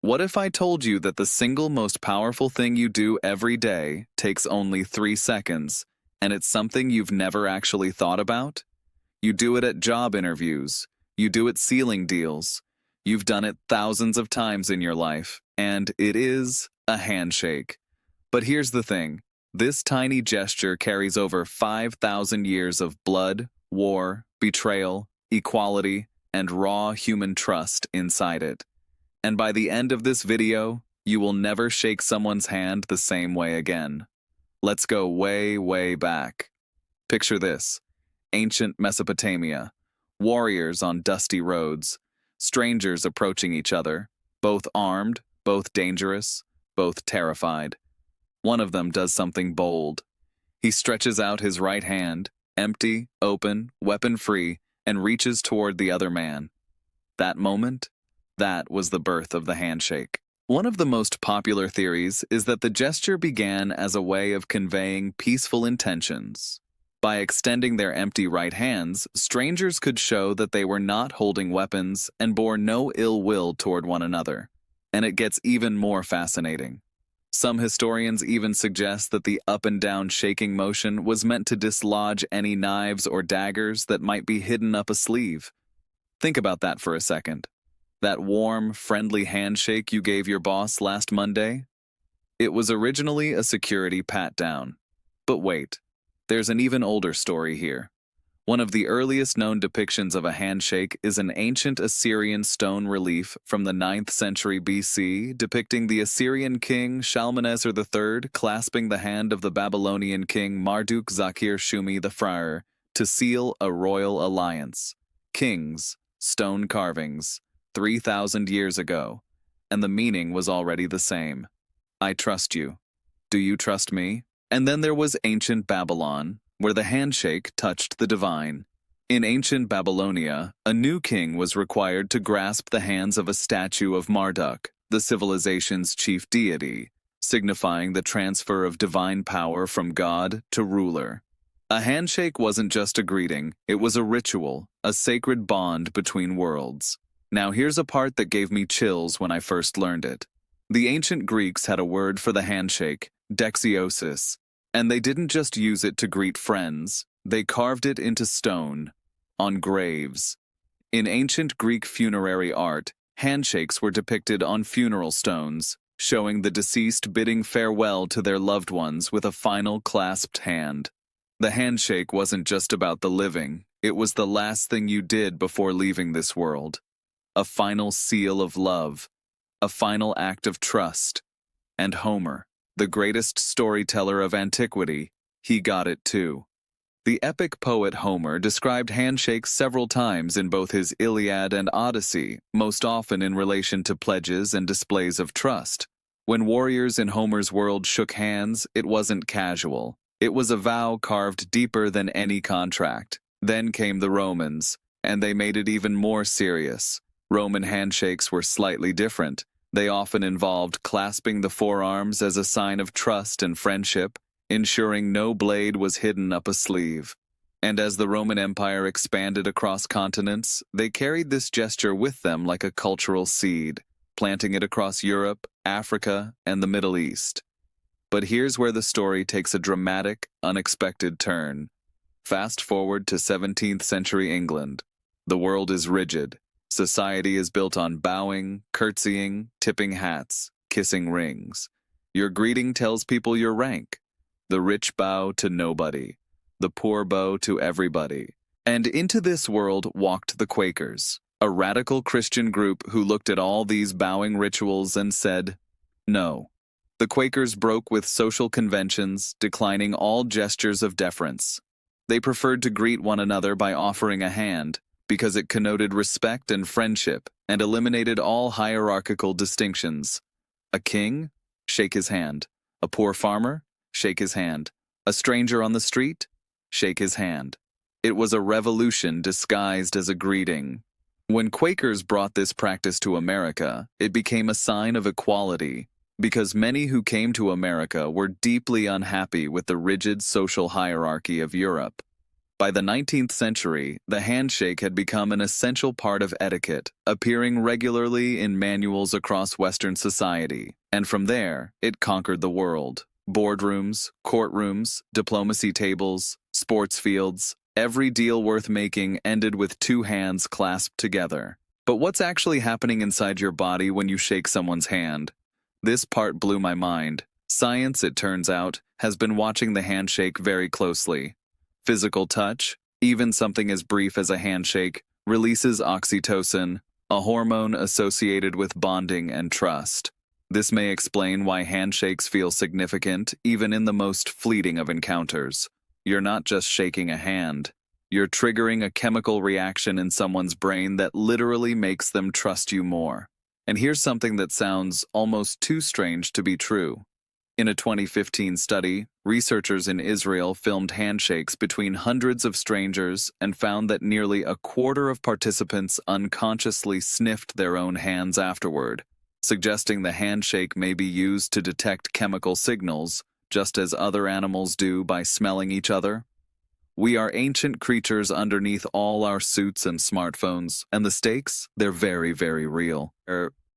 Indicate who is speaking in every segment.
Speaker 1: What if I told you that the single most powerful thing you do every day takes only 3 seconds, and it's something you've never actually thought about? You do it at job interviews. You do it sealing deals. You've done it thousands of times in your life, and it is a handshake. But here's the thing. This tiny gesture carries over 5,000 years of blood, war, betrayal, equality, and raw human trust inside it. And by the end of this video, you will never shake someone's hand the same way again. Let's go way, way back. Picture this. Ancient Mesopotamia. Warriors on dusty roads. Strangers approaching each other. Both armed, both dangerous, both terrified. One of them does something bold. He stretches out his right hand, empty, open, weapon-free, and reaches toward the other man. That moment, that was the birth of the handshake. One of the most popular theories is that the gesture began as a way of conveying peaceful intentions. By extending their empty right hands, strangers could show that they were not holding weapons and bore no ill will toward one another. And it gets even more fascinating. Some historians even suggest that the up and down shaking motion was meant to dislodge any knives or daggers that might be hidden up a sleeve. Think about that for a second. That warm, friendly handshake you gave your boss last Monday? It was originally a security pat-down. But wait, there's an even older story here. One of the earliest known depictions of a handshake is an ancient Assyrian stone relief from the 9th century BC depicting the Assyrian king Shalmaneser III clasping the hand of the Babylonian king Marduk Zakir Shumi the Friar to seal a royal alliance. Kings, stone carvings, 3,000 years ago, and the meaning was already the same. I trust you. Do you trust me? And then there was ancient Babylon, where the handshake touched the divine. In ancient Babylonia, a new king was required to grasp the hands of a statue of Marduk, the civilization's chief deity, signifying the transfer of divine power from god to ruler. A handshake wasn't just a greeting, it was a ritual, a sacred bond between worlds. Now here's a part that gave me chills when I first learned it. The ancient Greeks had a word for the handshake, dexiosis, and they didn't just use it to greet friends, they carved it into stone, on graves. In ancient Greek funerary art, handshakes were depicted on funeral stones, showing the deceased bidding farewell to their loved ones with a final clasped hand. The handshake wasn't just about the living, it was the last thing you did before leaving this world. A final seal of love, a final act of trust. And Homer, the greatest storyteller of antiquity, he got it too. The epic poet Homer described handshakes several times in both his Iliad and Odyssey, most often in relation to pledges and displays of trust. When warriors in Homer's world shook hands, it wasn't casual. It was a vow carved deeper than any contract. Then came the Romans, and they made it even more serious. Roman handshakes were slightly different. They often involved clasping the forearms as a sign of trust and friendship, ensuring no blade was hidden up a sleeve. And as the Roman Empire expanded across continents, they carried this gesture with them like a cultural seed, planting it across Europe, Africa, and the Middle East. But here's where the story takes a dramatic, unexpected turn. Fast forward to 17th century England. The world is rigid. Society is built on bowing, curtsying, tipping hats, kissing rings. Your greeting tells people your rank. The rich bow to nobody. The poor bow to everybody. And into this world walked the Quakers, a radical Christian group who looked at all these bowing rituals and said, no. The Quakers broke with social conventions, declining all gestures of deference. They preferred to greet one another by offering a hand, because it connoted respect and friendship and eliminated all hierarchical distinctions. A king? Shake his hand. A poor farmer? Shake his hand. A stranger on the street? Shake his hand. It was a revolution disguised as a greeting. When Quakers brought this practice to America, it became a sign of equality, because many who came to America were deeply unhappy with the rigid social hierarchy of Europe. By the 19th century, the handshake had become an essential part of etiquette, appearing regularly in manuals across Western society. And from there, it conquered the world. Boardrooms, courtrooms, diplomacy tables, sports fields, every deal worth making ended with two hands clasped together. But what's actually happening inside your body when you shake someone's hand? This part blew my mind. Science, it turns out, has been watching the handshake very closely. Physical touch, even something as brief as a handshake, releases oxytocin, a hormone associated with bonding and trust. This may explain why handshakes feel significant even in the most fleeting of encounters. You're not just shaking a hand. You're triggering a chemical reaction in someone's brain that literally makes them trust you more. And here's something that sounds almost too strange to be true. In a 2015 study, researchers in Israel filmed handshakes between hundreds of strangers and found that nearly a quarter of participants unconsciously sniffed their own hands afterward, suggesting the handshake may be used to detect chemical signals, just as other animals do by smelling each other. We are ancient creatures underneath all our suits and smartphones, and the stakes, they're very, very real.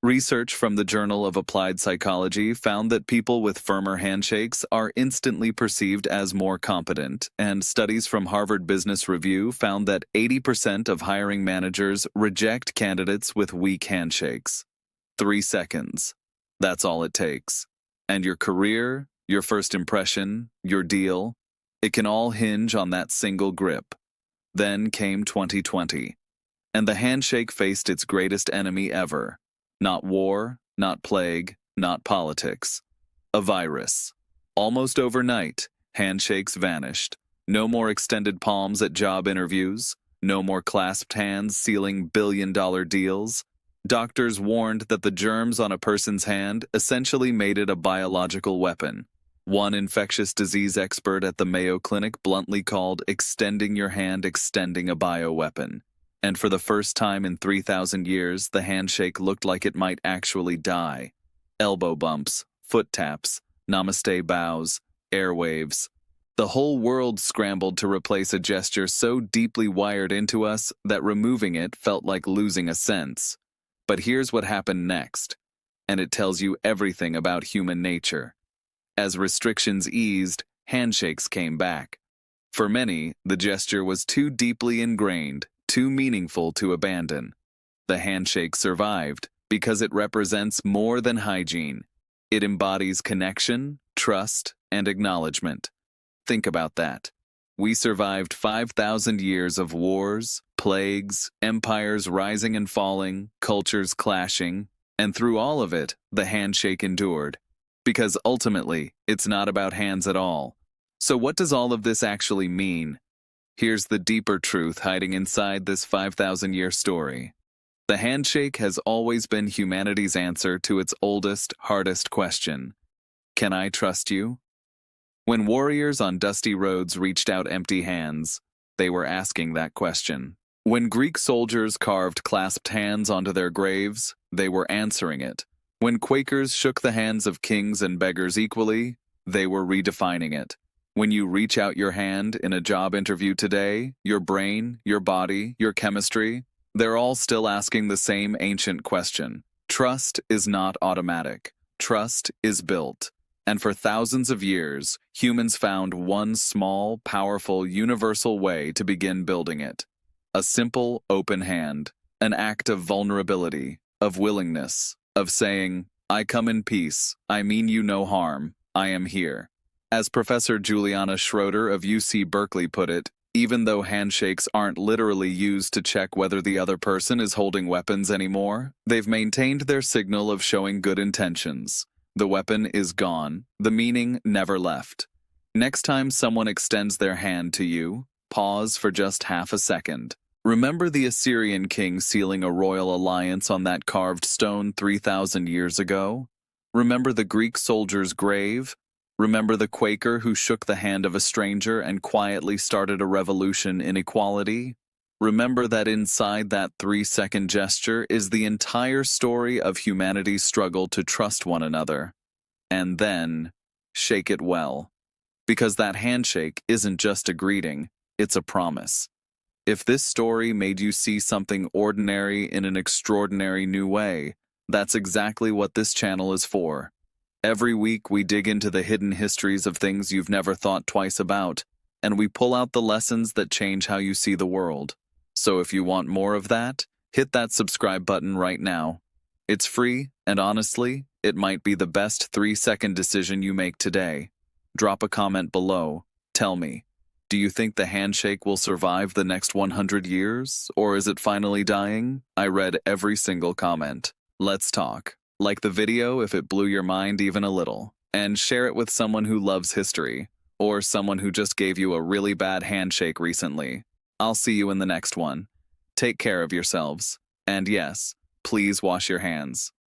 Speaker 1: Research from the Journal of Applied Psychology found that people with firmer handshakes are instantly perceived as more competent, and studies from Harvard Business Review found that 80% of hiring managers reject candidates with weak handshakes. 3 seconds. That's all it takes. And your career, your first impression, your deal, it can all hinge on that single grip. Then came 2020, and the handshake faced its greatest enemy ever. Not war, not plague, not politics. A virus. Almost overnight, handshakes vanished. No more extended palms at job interviews. No more clasped hands sealing billion-dollar deals. Doctors warned that the germs on a person's hand essentially made it a biological weapon. One infectious disease expert at the Mayo Clinic bluntly called extending your hand extending a bioweapon. And for the first time in 3,000 years, the handshake looked like it might actually die. Elbow bumps, foot taps, namaste bows, airwaves. The whole world scrambled to replace a gesture so deeply wired into us that removing it felt like losing a sense. But here's what happened next, and it tells you everything about human nature. As restrictions eased, handshakes came back. For many, the gesture was too deeply ingrained, too meaningful to abandon. The handshake survived because it represents more than hygiene. It embodies connection, trust, and acknowledgement. Think about that. We survived 5,000 years of wars, plagues, empires rising and falling, cultures clashing, and through all of it, the handshake endured. Because ultimately, it's not about hands at all. So what does all of this actually mean? Here's the deeper truth hiding inside this 5,000-year story. The handshake has always been humanity's answer to its oldest, hardest question. Can I trust you? When warriors on dusty roads reached out empty hands, they were asking that question. When Greek soldiers carved clasped hands onto their graves, they were answering it. When Quakers shook the hands of kings and beggars equally, they were redefining it. When you reach out your hand in a job interview today, your brain, your body, your chemistry, they're all still asking the same ancient question. Trust is not automatic. Trust is built. And for thousands of years, humans found one small, powerful, universal way to begin building it. A simple, open hand. An act of vulnerability, of willingness, of saying, I come in peace, I mean you no harm, I am here. As Professor Juliana Schroeder of UC Berkeley put it, even though handshakes aren't literally used to check whether the other person is holding weapons anymore, they've maintained their signal of showing good intentions. The weapon is gone, the meaning never left. Next time someone extends their hand to you, pause for just half a second. Remember the Assyrian king sealing a royal alliance on that carved stone 3,000 years ago? Remember the Greek soldier's grave? Remember the Quaker who shook the hand of a stranger and quietly started a revolution in equality? Remember that inside that 3-second gesture is the entire story of humanity's struggle to trust one another. And then, shake it well. Because that handshake isn't just a greeting, It's a promise. If this story made you see something ordinary in an extraordinary new way, that's exactly what this channel is for. Every week we dig into the hidden histories of things you've never thought twice about, and we pull out the lessons that change how you see the world. So if you want more of that, hit that subscribe button right now. It's free, and honestly, it might be the best 3-second decision you make today. Drop a comment below. Tell me, do you think the handshake will survive the next 100 years, or is it finally dying? I read every single comment. Let's talk. Like the video if it blew your mind even a little, and share it with someone who loves history, or someone who just gave you a really bad handshake recently. I'll see you in the next one. Take care of yourselves. And yes, please wash your hands.